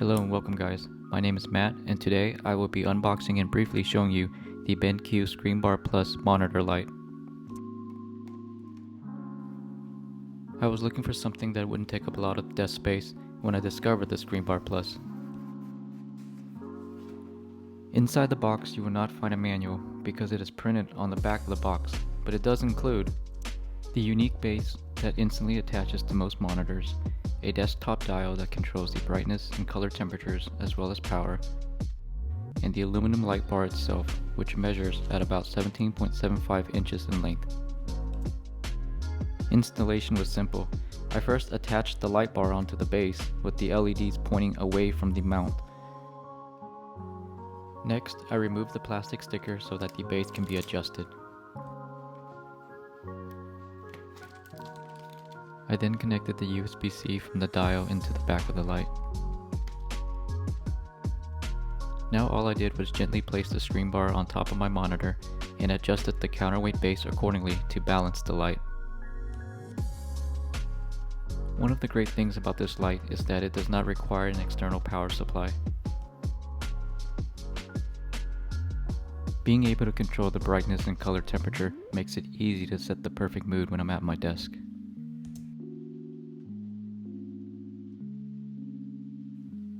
Hello and welcome guys, my name is Matt and today I will be unboxing and briefly showing you the BenQ ScreenBar Plus monitor light. I was looking for something that wouldn't take up a lot of desk space when I discovered the ScreenBar Plus. Inside the box you will not find a manual because it is printed on the back of the box, but it does include the unique base that instantly attaches to most monitors, a desktop dial that controls the brightness and color temperatures as well as power, and the aluminum light bar itself, which measures at about 17.75 inches in length. Installation was simple. I first attached the light bar onto the base with the LEDs pointing away from the mount. Next, I removed the plastic sticker so that the base can be adjusted. I then connected the USB-C from the dial into the back of the light. Now all I did was gently place the ScreenBar on top of my monitor and adjusted the counterweight base accordingly to balance the light. One of the great things about this light is that it does not require an external power supply. Being able to control the brightness and color temperature makes it easy to set the perfect mood when I'm at my desk.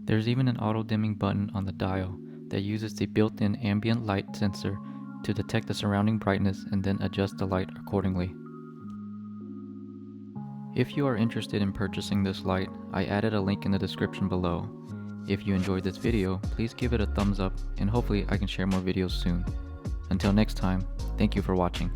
There's even an auto-dimming button on the dial that uses the built-in ambient light sensor to detect the surrounding brightness and then adjust the light accordingly. If you are interested in purchasing this light, I added a link in the description below. If you enjoyed this video, please give it a thumbs up and hopefully I can share more videos soon. Until next time, thank you for watching.